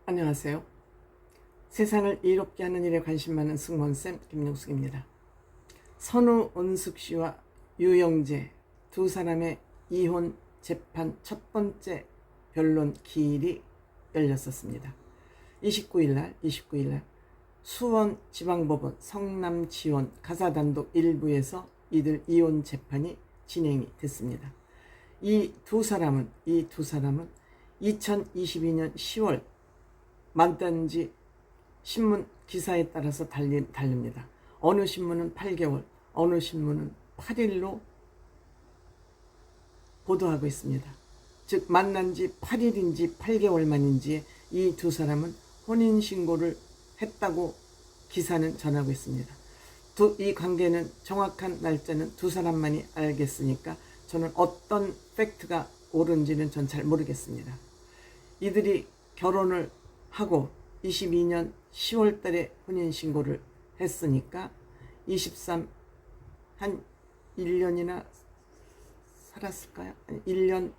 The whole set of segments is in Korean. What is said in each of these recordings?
안녕하세요. 세상을 이롭게 하는 일에 관심 많은 승무원쌤 김용숙입니다. 선우 은숙 씨와 유영재 두 사람의 이혼 재판 첫 번째 변론 기일이 열렸었습니다. 29일 날 수원지방법원 성남지원 가사단독 1부에서 이들 이혼 재판이 진행이 됐습니다. 이 두 사람은 2022년 10월 만단지 신문 기사에 따라서 달립니다. 어느 신문은 8개월, 어느 신문은 8일로 보도하고 있습니다. 즉 만난 지 8일인지 8개월 만인지 이 두 사람은 혼인신고를 했다고 기사는 전하고 있습니다. 이 관계는 정확한 날짜는 두 사람만이 알겠으니까 저는 어떤 팩트가 옳은지는 전 잘 모르겠습니다. 이들이 결혼을 하고 22년 10월 달에 혼인신고를 했으니까 한 1년이나 살았을까요? 1년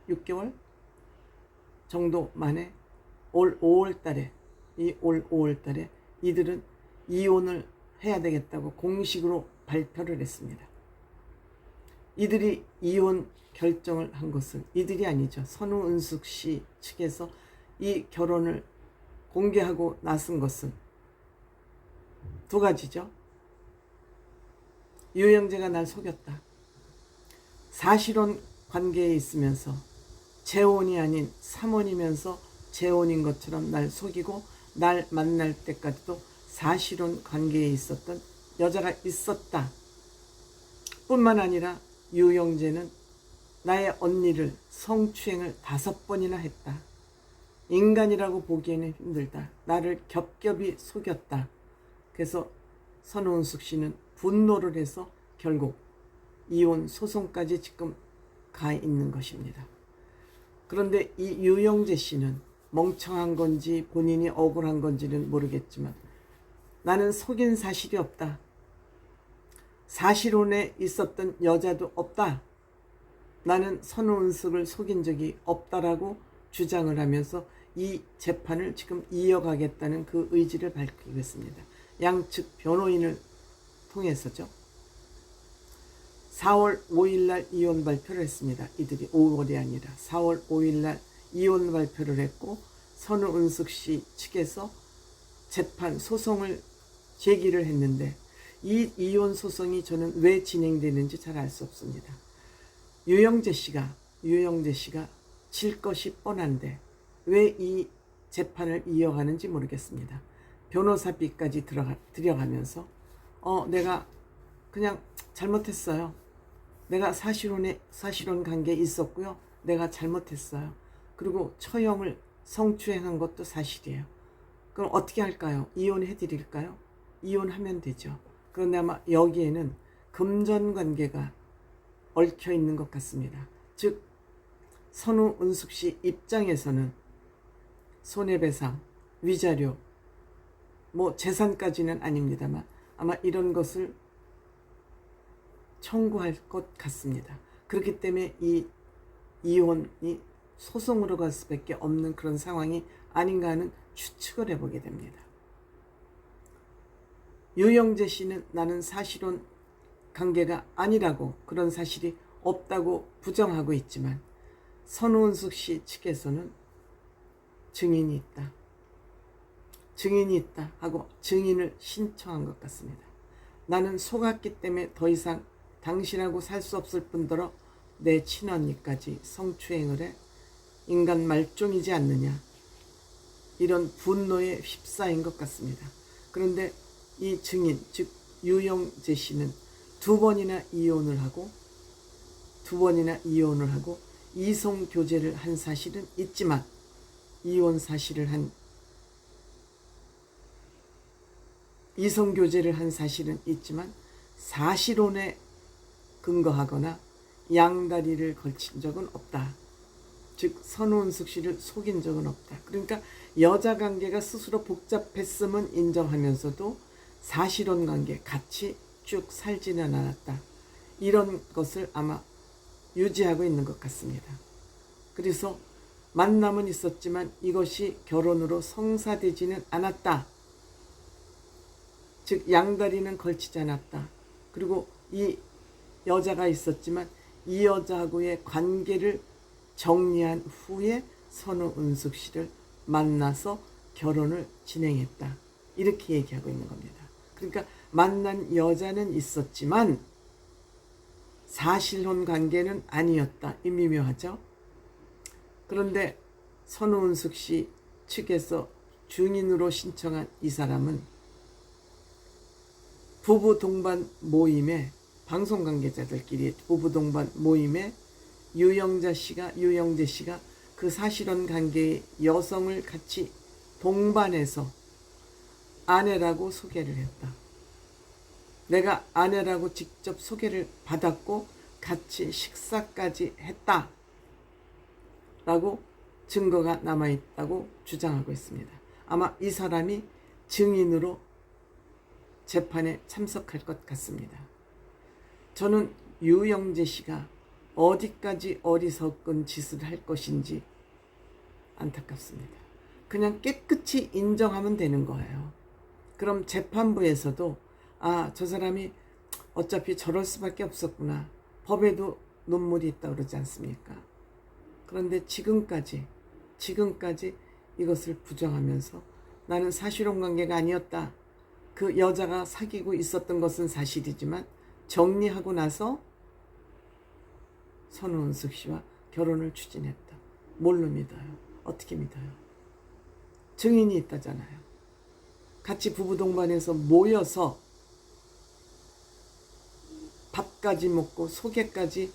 6개월 정도 만에 올 5월 달에 이들은 이혼을 해야 되겠다고 공식으로 발표를 했습니다. 이들이 이혼 결정을 한 것은 이들이 아니죠. 선우 은숙 씨 측에서 이 결혼을 공개하고 나선 것은 두 가지죠. 유영재가 날 속였다. 사실혼 관계에 있으면서 재혼이 아닌 삼혼이면서 재혼인 것처럼 날 속이고 날 만날 때까지도 사실혼 관계에 있었던 여자가 있었다. 뿐만 아니라 유영재는 나의 언니를 성추행을 5번이나 했다. 인간이라고 보기에는 힘들다. 나를 겹겹이 속였다. 그래서 선우은숙 씨는 분노를 해서 결국 이혼 소송까지 지금 가 있는 것입니다. 그런데 이 유영재 씨는 멍청한 건지 본인이 억울한 건지는 모르겠지만 나는 속인 사실이 없다. 사실혼에 있었던 여자도 없다. 나는 선우은숙을 속인 적이 없다라고 주장을 하면서 이 재판을 지금 이어가겠다는 그 의지를 밝히고 있습니다. 양측 변호인을 통해서죠. 4월 5일날 이혼 발표를 했습니다. 이들이 5월이 아니라 4월 5일날 이혼 발표를 했고 선우은숙 씨 측에서 재판 소송을 제기를 했는데 이 이혼 소송이 저는 왜 진행되는지 잘 알 수 없습니다. 유영재 씨가 질 것이 뻔한데 왜 이 재판을 이어가는지 모르겠습니다. 변호사비까지 들여가면서 내가 그냥 잘못했어요. 내가 사실혼 관계에 있었고요. 내가 잘못했어요. 그리고 처형을 성추행한 것도 사실이에요. 그럼 어떻게 할까요? 이혼해드릴까요? 이혼하면 되죠. 그런데 아마 여기에는 금전관계가 얽혀있는 것 같습니다. 즉 선우은숙 씨 입장에서는 손해배상, 위자료, 재산까지는 아닙니다만 아마 이런 것을 청구할 것 같습니다. 그렇기 때문에 이 이혼이 소송으로 갈 수밖에 없는 그런 상황이 아닌가 하는 추측을 해보게 됩니다. 유영재 씨는 나는 사실혼 관계가 아니라고 그런 사실이 없다고 부정하고 있지만 선우은숙 씨 측에서는 증인이 있다 하고 증인을 신청한 것 같습니다. 나는 속았기 때문에 더 이상 당신하고 살 수 없을 뿐더러 내 친언니까지 성추행을 해 인간 말종이지 않느냐 이런 분노에 휩싸인 것 같습니다. 그런데 이 증인 즉 유영재 씨는 두 번이나 이혼을 하고 이성 교제를 한 사실은 있지만 이성 교제를 한 사실은 있지만 사실혼에 근거하거나 양다리를 걸친 적은 없다. 즉 선우은숙 씨를 속인 적은 없다. 그러니까 여자 관계가 스스로 복잡했음은 인정하면서도 사실혼 관계 같이 쭉 살지는 않았다. 이런 것을 아마 유지하고 있는 것 같습니다. 그래서 만남은 있었지만 이것이 결혼으로 성사되지는 않았다. 즉 양다리는 걸치지 않았다. 그리고 이 여자가 있었지만 이 여자하고의 관계를 정리한 후에 선우은숙 씨를 만나서 결혼을 진행했다. 이렇게 얘기하고 있는 겁니다. 그러니까 만난 여자는 있었지만 사실혼 관계는 아니었다. 미묘하죠. 그런데 선우은숙 씨 측에서 증인으로 신청한 이 사람은 부부 동반 모임에, 방송 관계자들끼리 부부 동반 모임에 유영재 씨가 그 사실혼 관계의 여성을 같이 동반해서 아내라고 소개를 했다. 내가 아내라고 직접 소개를 받았고 같이 식사까지 했다. 라고 증거가 남아있다고 주장하고 있습니다. 아마 이 사람이 증인으로 재판에 참석할 것 같습니다. 저는 유영재 씨가 어디까지 어리석은 짓을 할 것인지 안타깝습니다. 그냥 깨끗이 인정하면 되는 거예요. 그럼 재판부에서도 저 사람이 어차피 저럴 수밖에 없었구나. 법에도 논문이 있다고 그러지 않습니까? 그런데 지금까지 이것을 부정하면서 나는 사실혼 관계가 아니었다. 그 여자가 사귀고 있었던 것은 사실이지만 정리하고 나서 선우은숙 씨와 결혼을 추진했다. 뭘로 믿어요? 어떻게 믿어요? 증인이 있다잖아요. 같이 부부 동반해서 모여서 밥까지 먹고 소개까지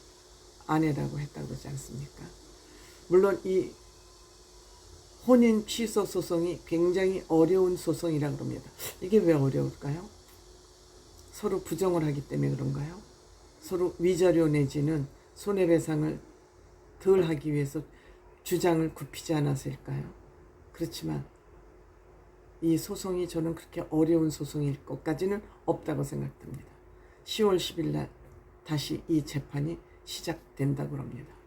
아내라고 했다고 그러지 않습니까? 물론 이 혼인 취소 소송이 굉장히 어려운 소송이라고 합니다. 이게 왜 어려울까요? 서로 부정을 하기 때문에 그런가요? 서로 위자료 내지는 손해배상을 덜 하기 위해서 주장을 굽히지 않아서일까요? 그렇지만 이 소송이 저는 그렇게 어려운 소송일 것까지는 없다고 생각됩니다. 10월 10일 날 다시 이 재판이 시작된다고 합니다.